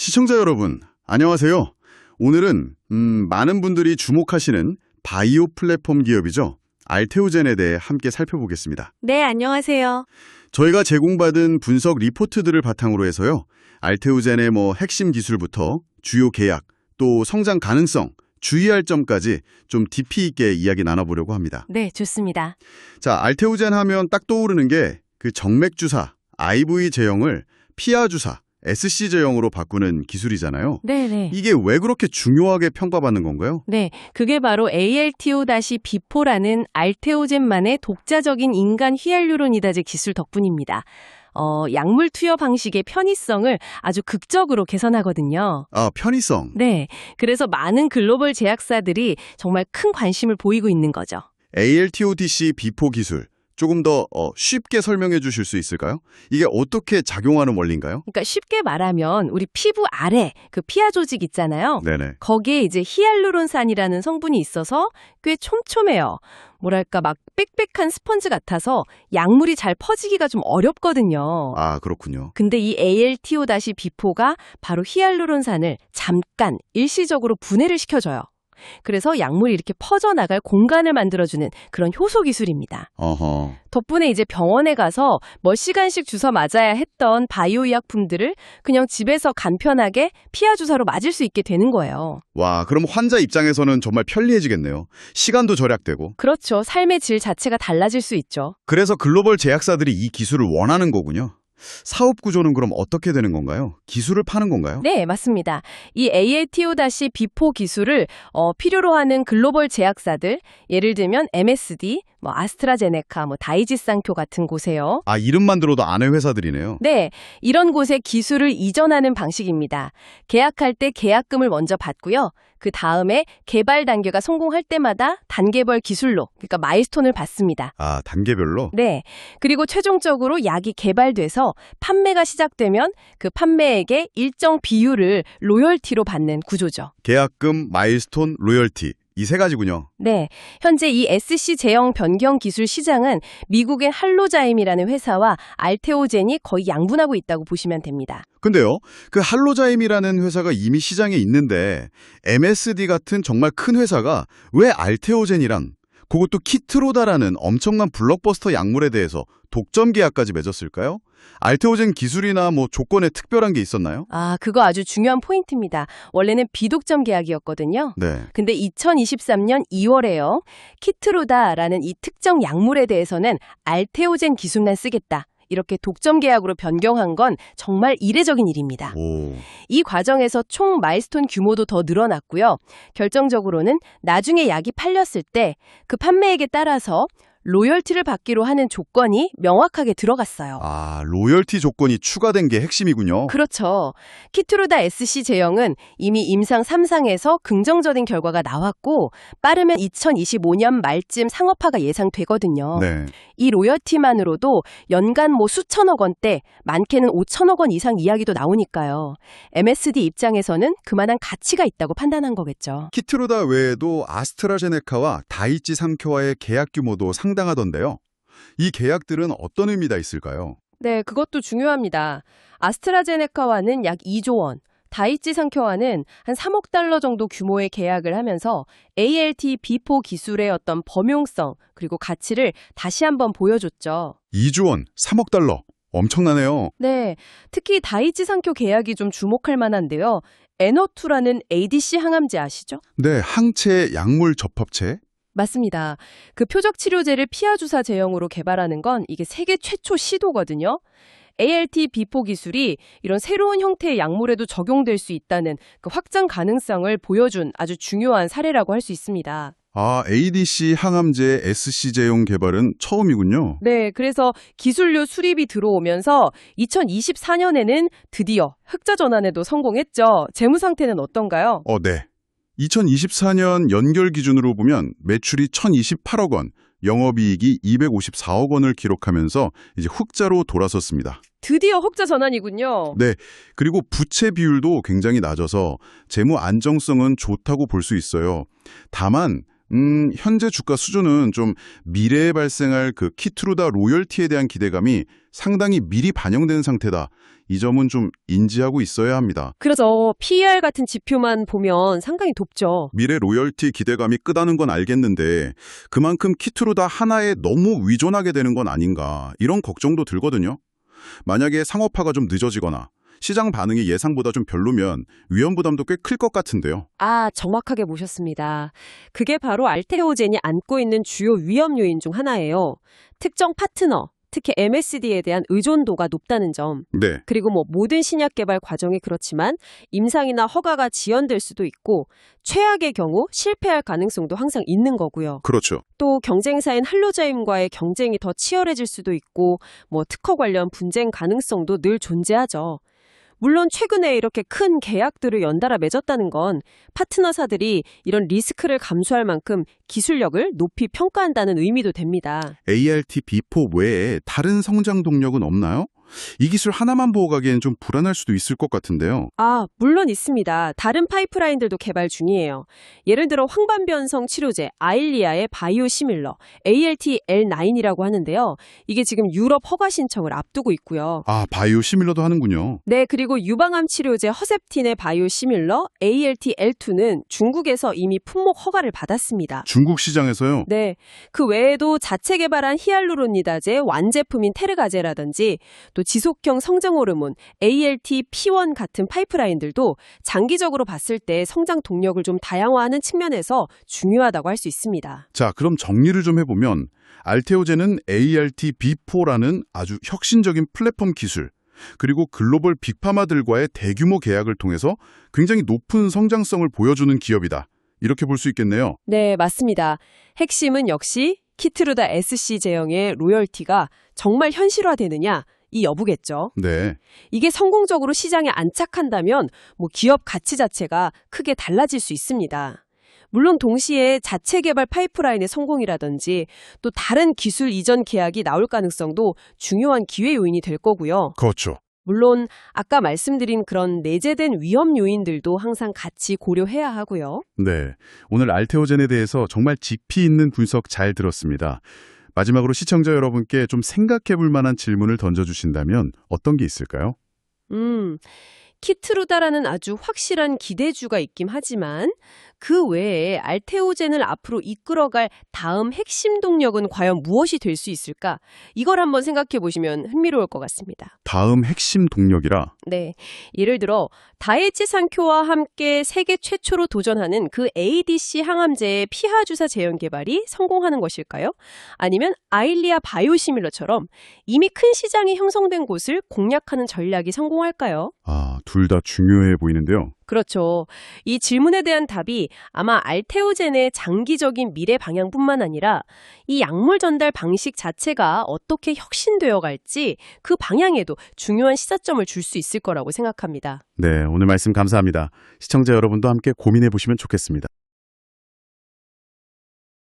시청자 여러분, 안녕하세요. 오늘은 많은 분들이 주목하시는 바이오 플랫폼 기업이죠. 알테오젠에 대해 함께 살펴보겠습니다. 네, 안녕하세요. 저희가 제공받은 분석 리포트들을 바탕으로 해서요. 알테오젠의 핵심 기술부터 주요 계약, 또 성장 가능성, 주의할 점까지 좀 깊이 있게 이야기 나눠보려고 합니다. 네, 좋습니다. 자, 알테오젠 하면 딱 떠오르는 게 그 정맥 주사, IV 제형을 피하 주사, SC 제형으로 바꾸는 기술이잖아요. 네네. 이게 왜 그렇게 중요하게 평가받는 건가요? 네, 그게 바로 ALTO-B4라는 알테오젠만의 독자적인 인간 히알루로니다제 기술 덕분입니다. 약물 투여 방식의 편의성을 아주 극적으로 개선하거든요. 아, 편의성. 네, 그래서 많은 글로벌 제약사들이 정말 큰 관심을 보이고 있는 거죠. ALTO-DC-B4 기술. 조금 더 쉽게 설명해 주실 수 있을까요? 이게 어떻게 작용하는 원리인가요? 그러니까 쉽게 말하면 우리 피부 아래 그 피하 조직 있잖아요. 네네. 거기에 이제 히알루론산이라는 성분이 있어서 꽤 촘촘해요. 뭐랄까 막 빽빽한 스펀지 같아서 약물이 잘 퍼지기가 좀 어렵거든요. 아, 그렇군요. 근데 이 ALTO-B4가 바로 히알루론산을 잠깐 일시적으로 분해를 시켜줘요. 그래서 약물이 이렇게 퍼져나갈 공간을 만들어주는 그런 효소 기술입니다. 어허. 덕분에 이제 병원에 가서 몇 시간씩 주사 맞아야 했던 바이오 의약품들을 그냥 집에서 간편하게 피하 주사로 맞을 수 있게 되는 거예요. 와, 그럼 환자 입장에서는 정말 편리해지겠네요. 시간도 절약되고. 그렇죠. 삶의 질 자체가 달라질 수 있죠. 그래서 글로벌 제약사들이 이 기술을 원하는 거군요. 사업 구조는 그럼 어떻게 되는 건가요? 기술을 파는 건가요? 네, 맞습니다. 이 ALTO-B4 기술을 필요로 하는 글로벌 제약사들, 예를 들면 MSD, 아스트라제네카, 다이지상표 같은 곳에요. 아, 이름만 들어도 아는 회사들이네요. 네, 이런 곳에 기술을 이전하는 방식입니다. 계약할 때 계약금을 먼저 받고요. 그 다음에 개발 단계가 성공할 때마다 단계별 기술로, 그러니까 마일스톤을 받습니다. 아, 단계별로? 네, 그리고 최종적으로 약이 개발돼서 판매가 시작되면 그 판매액의 일정 비율을 로열티로 받는 구조죠. 계약금, 마일스톤, 로열티. 이 세 가지군요. 네, 현재 이 SC 제형 변경 기술 시장은 미국의 할로자임이라는 회사와 알테오젠이 거의 양분하고 있다고 보시면 됩니다. 근데요, 그 할로자임이라는 회사가 이미 시장에 있는데 MSD 같은 정말 큰 회사가 왜 알테오젠이랑 그것도 키트로다라는 엄청난 블록버스터 약물에 대해서 독점 계약까지 맺었을까요? 알테오젠 기술이나 조건에 특별한 게 있었나요? 아, 그거 아주 중요한 포인트입니다. 원래는 비독점 계약이었거든요. 네. 근데 2023년 2월에요. 키트로다라는 이 특정 약물에 대해서는 알테오젠 기술만 쓰겠다. 이렇게 독점 계약으로 변경한 건 정말 이례적인 일입니다. 오. 이 과정에서 총 마일스톤 규모도 더 늘어났고요. 결정적으로는 나중에 약이 팔렸을 때 그 판매액에 따라서 로열티를 받기로 하는 조건이 명확하게 들어갔어요. 아, 로열티 조건이 추가된 게 핵심이군요. 그렇죠. 키트로다 SC 제형은 이미 임상 3상에서 긍정적인 결과가 나왔고 빠르면 2025년 말쯤 상업화가 예상되거든요. 네. 이 로열티만으로도 연간 수천억 원대, 많게는 5천억 원 이상 이야기도 나오니까요. MSD 입장에서는 그만한 가치가 있다고 판단한 거겠죠. 키트로다 외에도 아스트라제네카와 다이치 상표와의 계약 규모도 상당하던데요. 이 계약들은 어떤 의미가 있을까요? 네, 그것도 중요합니다. 아스트라제네카와는 약 2조 원, 다이치 상표와는 한 3억 달러 정도 규모의 계약을 하면서 ALT-B4 기술의 어떤 범용성 그리고 가치를 다시 한번 보여줬죠. 2조 원, 3억 달러. 엄청나네요. 네, 특히 다이치 상표 계약이 좀 주목할 만한데요. 에너2라는 ADC 항암제 아시죠? 네, 항체 약물 접합체. 맞습니다. 그 표적 치료제를 피하 주사 제형으로 개발하는 건 이게 세계 최초 시도거든요. ALT-B4 기술이 이런 새로운 형태의 약물에도 적용될 수 있다는 그 확장 가능성을 보여준 아주 중요한 사례라고 할 수 있습니다. 아, ADC 항암제 SC 제형 개발은 처음이군요. 네, 그래서 기술료 수립이 들어오면서 2024년에는 드디어 흑자 전환에도 성공했죠. 재무 상태는 어떤가요? 네. 2024년 연결 기준으로 보면 매출이 1,028억 원, 영업이익이 254억 원을 기록하면서 이제 흑자로 돌아섰습니다. 드디어 흑자 전환이군요. 네, 그리고 부채 비율도 굉장히 낮아서 재무 안정성은 좋다고 볼 수 있어요. 다만 현재 주가 수준은 좀 미래에 발생할 그 키트루다 로열티에 대한 기대감이 상당히 미리 반영된 상태다. 이 점은 좀 인지하고 있어야 합니다. 그래서 PER 같은 지표만 보면 상당히 높죠. 미래 로열티 기대감이 끄다는 건 알겠는데 그만큼 키트루다 하나에 너무 의존하게 되는 건 아닌가 이런 걱정도 들거든요. 만약에 상업화가 좀 늦어지거나 시장 반응이 예상보다 좀 별로면 위험 부담도 꽤 클 것 같은데요. 아, 정확하게 보셨습니다. 그게 바로 알테오젠이 안고 있는 주요 위험 요인 중 하나예요. 특정 파트너, 특히 MSD에 대한 의존도가 높다는 점. 네, 그리고 모든 신약 개발 과정이 그렇지만 임상이나 허가가 지연될 수도 있고 최악의 경우 실패할 가능성도 항상 있는 거고요. 그렇죠. 또 경쟁사인 할로자임과의 경쟁이 더 치열해질 수도 있고 특허 관련 분쟁 가능성도 늘 존재하죠. 물론 최근에 이렇게 큰 계약들을 연달아 맺었다는 건 파트너사들이 이런 리스크를 감수할 만큼 기술력을 높이 평가한다는 의미도 됩니다. ALT B4 외에 다른 성장 동력은 없나요? 이 기술 하나만 보고 가기엔 좀 불안할 수도 있을 것 같은데요. 아, 물론 있습니다. 다른 파이프라인들도 개발 중이에요. 예를 들어 황반변성 치료제 아일리아의 바이오시밀러 ALT-L9이라고 하는데요. 이게 지금 유럽 허가 신청을 앞두고 있고요. 아, 바이오 시밀러도 하는군요. 네, 그리고 유방암 치료제 허셉틴의 바이오시밀러 ALT-L2는 중국에서 이미 품목 허가를 받았습니다. 중국 시장에서요? 네, 그 외에도 자체 개발한 히알루론니다제 완제품인 테르가제라든지 또 지속형 성장 호르몬 ALT-P1 같은 파이프라인들도 장기적으로 봤을 때 성장 동력을 좀 다양화하는 측면에서 중요하다고 할 수 있습니다. 자, 그럼 정리를 좀 해보면 알테오젠은 ALT B4라는 아주 혁신적인 플랫폼 기술 그리고 글로벌 빅파마들과의 대규모 계약을 통해서 굉장히 높은 성장성을 보여주는 기업이다. 이렇게 볼 수 있겠네요. 네, 맞습니다. 핵심은 역시 키트루다 SC 제형의 로열티가 정말 현실화되느냐 이 여부겠죠. 네. 이게 성공적으로 시장에 안착한다면 기업 가치 자체가 크게 달라질 수 있습니다. 물론 동시에 자체 개발 파이프라인의 성공이라든지 또 다른 기술 이전 계약이 나올 가능성도 중요한 기회 요인이 될 거고요. 그렇죠. 물론 아까 말씀드린 그런 내재된 위험 요인들도 항상 같이 고려해야 하고요. 네. 오늘 알테오젠에 대해서 정말 깊이 있는 분석 잘 들었습니다. 마지막으로 시청자 여러분께 좀 생각해 볼 만한 질문을 던져주신다면 어떤 게 있을까요? 키트루다라는 아주 확실한 기대주가 있긴 하지만 그 외에 알테오젠을 앞으로 이끌어갈 다음 핵심 동력은 과연 무엇이 될 수 있을까? 이걸 한번 생각해 보시면 흥미로울 것 같습니다. 다음 핵심 동력이라? 네, 예를 들어 다이치 산쿄와 함께 세계 최초로 도전하는 그 ADC 항암제의 피하 주사 제형 개발이 성공하는 것일까요? 아니면 아일리아 바이오시밀러처럼 이미 큰 시장이 형성된 곳을 공략하는 전략이 성공할까요? 아, 둘 다 중요해 보이는데요. 그렇죠. 이 질문에 대한 답이 아마 알테오젠의 장기적인 미래 방향뿐만 아니라 이 약물 전달 방식 자체가 어떻게 혁신되어 갈지 그 방향에도 중요한 시사점을 줄 수 있을 거라고 생각합니다. 네, 오늘 말씀 감사합니다. 시청자 여러분도 함께 고민해 보시면 좋겠습니다.